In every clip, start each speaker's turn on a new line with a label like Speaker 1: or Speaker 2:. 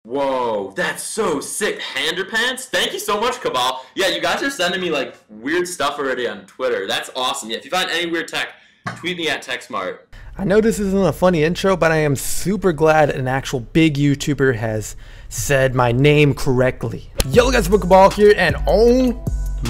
Speaker 1: Whoa, that's so sick. Hander pants? Thank you so much, Kabal. Yeah, you guys are sending me like weird stuff already on Twitter. That's awesome. Yeah, if you find any weird tech, tweet me at TechSmart.
Speaker 2: I know this isn't a funny intro, but I am super glad an actual big YouTuber has said my name correctly. Yo guys, Kabal here, and oh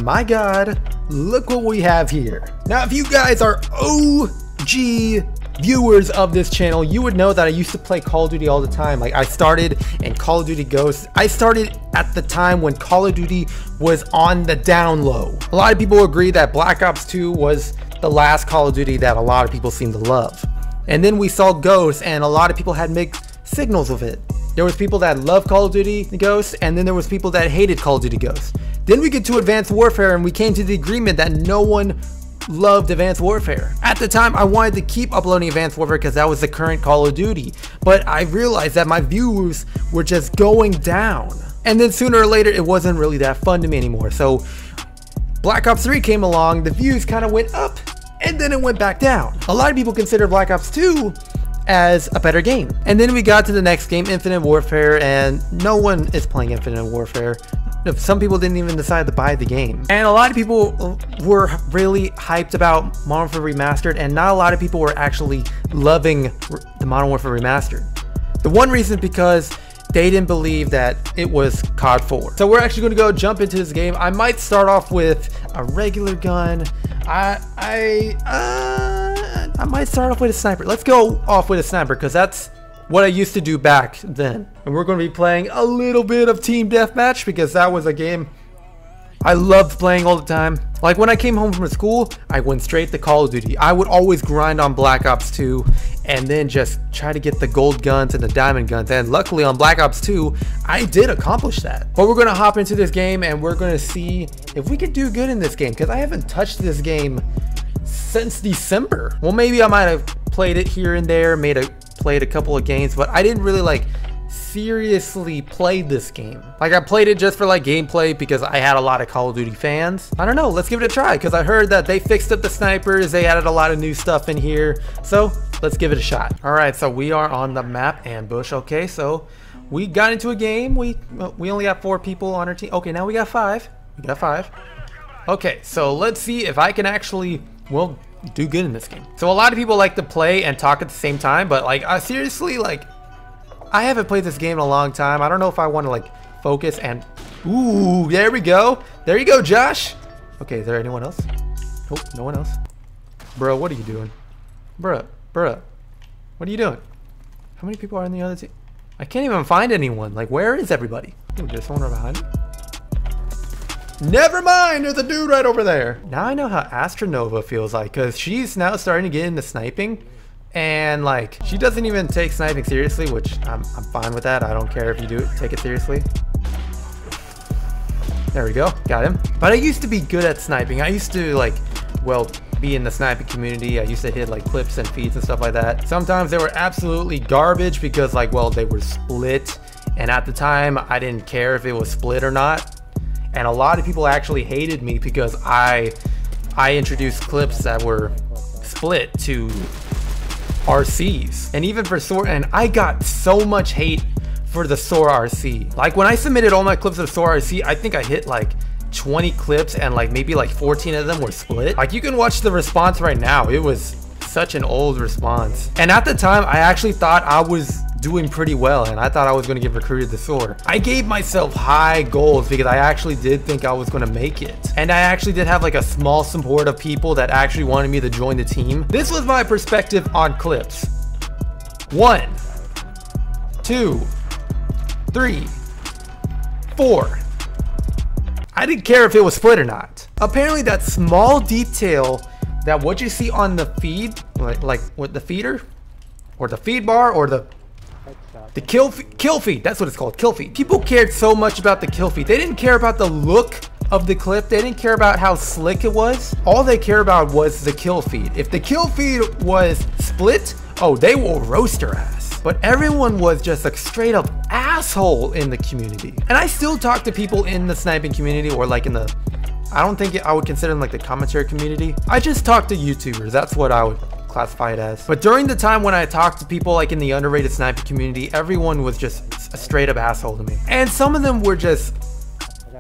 Speaker 2: my god, look what we have here. Now, if you guys are OG viewers of this channel, you would know that I used to play Call of Duty all the time. Like, I started in Call of Duty Ghosts. I started at the time when Call of Duty was on the down low. A lot of people agree that Black Ops 2 was the last Call of Duty that a lot of people seem to love. And then we saw Ghosts, and a lot of people had mixed signals of it. There was people that loved Call of Duty Ghosts, and then there was people that hated Call of Duty Ghosts. Then we get to Advanced Warfare, and we came to the agreement that no one loved Advanced Warfare. At the time, I wanted to keep uploading Advanced Warfare because that was the current Call of Duty, but I realized that my views were just going down. And then sooner or later, it wasn't really that fun to me anymore. So Black Ops 3 came along, the views kind of went up, and then it went back down. A lot of people consider Black Ops 2 as a better game. And then we got to the next game, Infinite Warfare, and no one is playing Infinite Warfare. Some people didn't even decide to buy the game. And a lot of people were really hyped about Modern Warfare Remastered, and not a lot of people were actually loving the Modern Warfare Remastered. The one reason is because they didn't believe that it was COD 4. So we're actually going to go jump into this game. I might start off with a regular gun. I might start off with a sniper. Let's go off with a sniper because that's what I used to do back then. And we're going to be playing a little bit of Team Deathmatch because that was a game I loved playing all the time. Like when I came home from school, I went straight to Call of Duty. I would always grind on Black Ops 2 and then just try to get the gold guns and the diamond guns. And luckily on Black Ops 2, I did accomplish that. But we're going to hop into this game and we're going to see if we could do good in this game because I haven't touched this game since December. Well, maybe I might have played it here and there, played a couple of games, but I didn't really like seriously play this game. Like, I played it just for like gameplay because I had a lot of Call of Duty fans. I don't know, let's give it a try because I heard that they fixed up the snipers, they added a lot of new stuff in here, so let's give it a shot. All right, so we are on the map Ambush. Okay, so we got into a game. We only got 4 people on our team. Okay, now we got 5. Okay, so let's see if I can actually, well, do good in this game. So a lot of people like to play and talk at the same time, but like, I seriously, like, I haven't played this game in a long time. I don't know if I want to like focus and, ooh, there we go. There you go, Josh. Okay, is there anyone else? Nope, no one else. Bro, what are you doing? Bruh, what are you doing? How many people are on the other team? I can't even find anyone. Like, where is everybody? Ooh, there's someone right behind me. Never mind, there's a dude right over there. Now I know how Astronova feels like, because she's now starting to get into sniping, and like, she doesn't even take sniping seriously, which I'm fine with that. I don't care if you do take it seriously. There we go, got him. But I used to be good at sniping. I used to like, well, be in the sniping community. I used to hit like clips and feeds and stuff like that. Sometimes they were absolutely garbage because like, well, they were split, and at the time I didn't care if it was split or not. And a lot of people actually hated me because I introduced clips that were split to RCs. And even for SOAR, and I got so much hate for the SOAR RC. Like when I submitted all my clips of SOAR RC, I think I hit like 20 clips and like maybe like 14 of them were split. Like you can watch the response right now. It was such an old response. And at the time, I actually thought I was doing pretty well and I thought I was going to get recruited to SOAR. I gave myself high goals because I actually did think I was going to make it. And I actually did have like a small support of people that actually wanted me to join the team. This was my perspective on clips. 1, 2, 3, 4. I didn't care if it was split or not. Apparently that small detail, that what you see on the feed, like with the feeder or the feed bar or the kill feed, that's what it's called, kill feed. People cared so much about the kill feed. They didn't care about the look of the clip. They didn't care about how slick it was. All they care about was the kill feed. If the kill feed was split, oh, they will roast your ass. But everyone was just a straight up asshole in the community. And I still talk to people in the sniping community, or like in the, I don't think I would consider them like the commentary community. I just talk to YouTubers. That's what I would classify it as. But during the time when I talked to people like in the underrated sniping community, everyone was just a straight up asshole to me. And some of them were just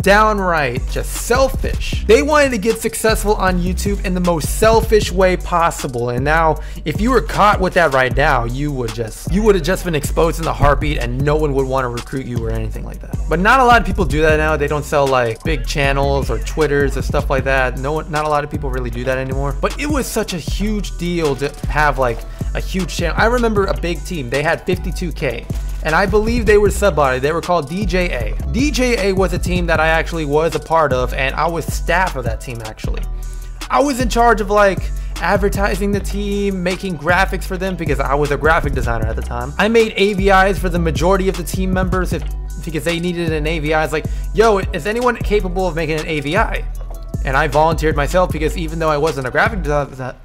Speaker 2: downright just selfish. They wanted to get successful on YouTube in the most selfish way possible. And now if you were caught with that right now, you would have just been exposed in the heartbeat, and no one would want to recruit you or anything like that. But not a lot of people do that now. They don't sell like big channels or Twitters or stuff like that. Not a lot of people really do that anymore. But it was such a huge deal to have like a huge channel. I remember a big team, they had 52K. And I believe they were subbotted. They were called DJA. DJA was a team that I actually was a part of, and I was staff of that team actually. I was in charge of like advertising the team, making graphics for them because I was a graphic designer at the time. I made AVIs for the majority of the team members because they needed an AVI. I was like, yo, is anyone capable of making an AVI? And I volunteered myself because even though I wasn't a graphic designer,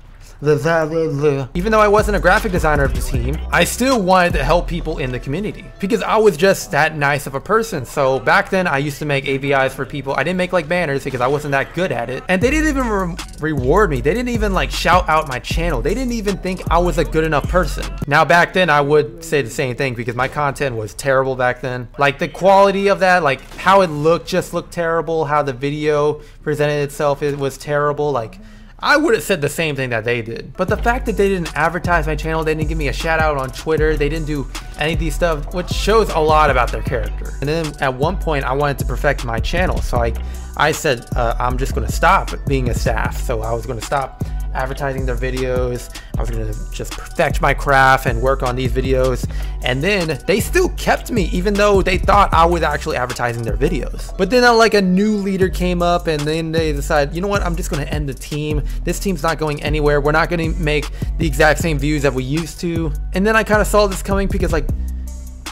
Speaker 2: even though I wasn't a graphic designer of the team, I still wanted to help people in the community because I was just that nice of a person. So back then I used to make AVIs for people. I didn't make like banners because I wasn't that good at it. And they didn't even reward me. They didn't even like shout out my channel. They didn't even think I was a good enough person. Now back then I would say the same thing because my content was terrible back then. Like the quality of that, like how it looked just looked terrible. How the video presented itself, it was terrible. Like I would have said the same thing that they did. But the fact that they didn't advertise my channel, they didn't give me a shout out on Twitter, they didn't do any of these stuff, which shows a lot about their character. And then at one point I wanted to perfect my channel. So I said, I'm just gonna stop being a staff. So I was gonna stop advertising their videos. I was gonna just perfect my craft and work on these videos. And then they still kept me even though they thought I was actually advertising their videos. But then like a new leader came up and then they decided, you know what, I'm just gonna end the team. This team's not going anywhere. We're not gonna make the exact same views that we used to. And then I kind of saw this coming because like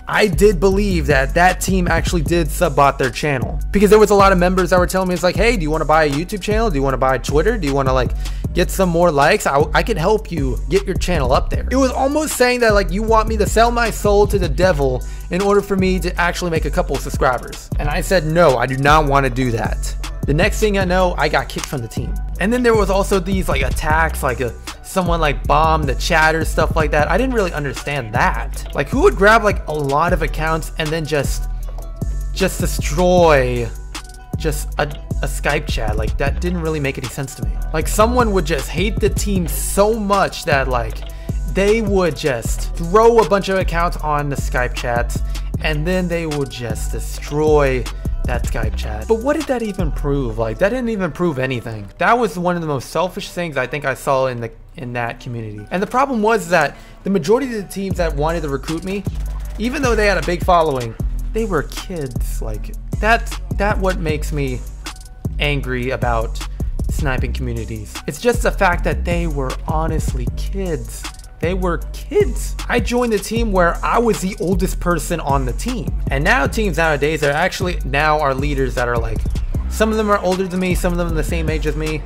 Speaker 2: I did believe that that team actually did subbot their channel because there was a lot of members that were telling me, it's like, hey, do you want to buy a YouTube channel? Do you want to buy Twitter? Do you want to like get some more likes? I can help you get your channel up there. It was almost saying that like you want me to sell my soul to the devil in order for me to actually make a couple of subscribers. And I said, no, I do not want to do that. The next thing I know, I got kicked from the team. And then there was also these like attacks, like someone like bombed the chat or stuff like that. I didn't really understand that. Like who would grab like a lot of accounts and then just destroy just a Skype chat? Like that didn't really make any sense to me. Like someone would just hate the team so much that like they would just throw a bunch of accounts on the Skype chats and then they would just destroy that Skype chat. But what did that even prove? Like that didn't even prove anything. That was one of the most selfish things I think I saw in that community. And the problem was that the majority of the teams that wanted to recruit me, even though they had a big following, they were kids. Like that what makes me angry about sniping communities. It's just the fact that they were honestly kids. They were kids. I joined the team where I was the oldest person on the team. And now teams nowadays are actually are leaders that are like, some of them are older than me, some of them are the same age as me.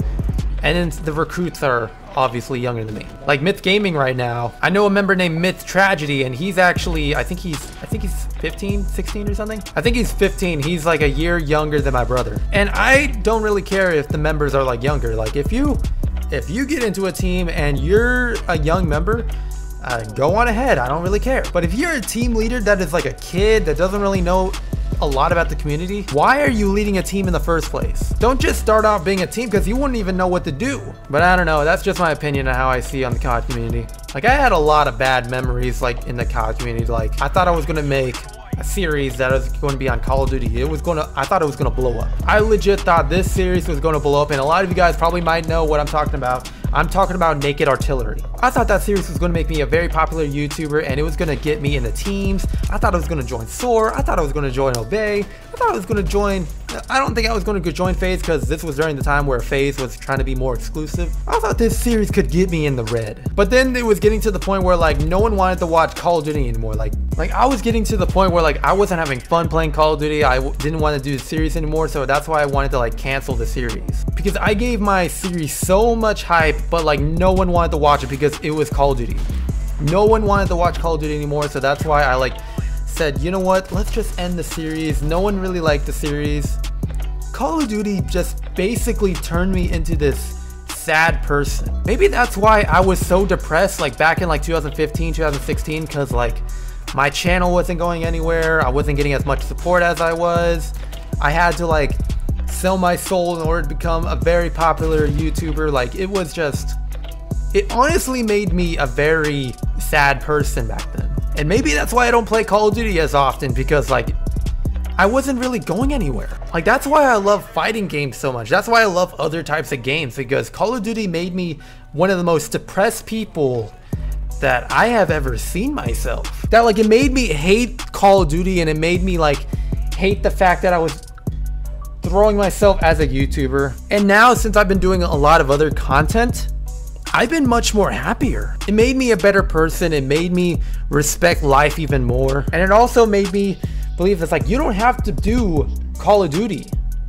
Speaker 2: And then the recruits are obviously younger than me. Like Myth Gaming right now, I know a member named Myth Tragedy, and he's actually, I think he's 15, 16 or something. I think he's 15. He's like a year younger than my brother. And I don't really care if the members are like younger. Like if you get into a team and you're a young member, go on ahead. I don't really care. But if you're a team leader that is like a kid that doesn't really know a lot about the community, why are you leading a team in the first place? Don't just start out being a team because you wouldn't even know what to do. But I don't know. That's just my opinion on how I see on the COD community. Like I had a lot of bad memories like in the COD community. Like I thought I was going to make a series that was going to be on Call of Duty. I thought it was going to blow up. I legit thought this series was going to blow up, and a lot of you guys probably might know what I'm talking about. I'm talking about Naked Artillery. I thought that series was going to make me a very popular YouTuber, and it was going to get me in the teams. I thought I was going to join SOAR. I thought I was going to join Obey. I thought I was going to join... I don't think I was going to join FaZe because this was during the time where FaZe was trying to be more exclusive. I thought this series could get me in the red. But then it was getting to the point where like no one wanted to watch Call of Duty anymore. Like I was getting to the point where like I wasn't having fun playing Call of Duty. I didn't want to do the series anymore, so that's why I wanted to like cancel the series. Because I gave my series so much hype, but like no one wanted to watch it because it was Call of Duty. No one wanted to watch Call of Duty anymore, so that's why I like said, you know what, let's just end the series. No one really liked the series. Call of Duty just basically turned me into this sad person. Maybe that's why I was so depressed like back in like 2015, 2016, because like my channel wasn't going anywhere. I wasn't getting as much support as I was. I had to like sell my soul in order to become a very popular YouTuber. Like it was just, it honestly made me a very sad person back then. And maybe that's why I don't play Call of Duty as often, because like I wasn't really going anywhere. Like that's why I love fighting games so much. That's why I love other types of games, because Call of Duty made me one of the most depressed people that I have ever seen myself. That like it made me hate Call of Duty, and it made me like hate the fact that I was throwing myself as a YouTuber. And now since I've been doing a lot of other content, I've been much more happier. It made me a better person. It made me respect life even more. And it also made me believe it's like, you don't have to do Call of Duty.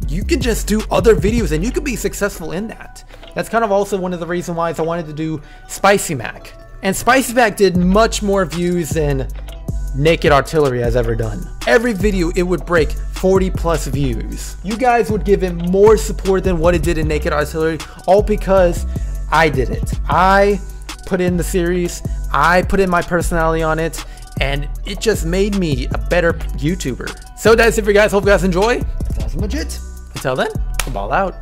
Speaker 2: You can just do other videos and you can be successful in that. That's kind of also one of the reasons why I wanted to do Spicy Mac. And Spicy Mac did much more views than Naked Artillery has ever done. Every video it would break 40+ views. You guys would give it more support than what it did in Naked Artillery, all because I did it. I put in the series, I put in my personality on it, and it just made me a better YouTuber. So that's it for you guys. Hope you guys enjoy. That was legit. Until then, Kabal out.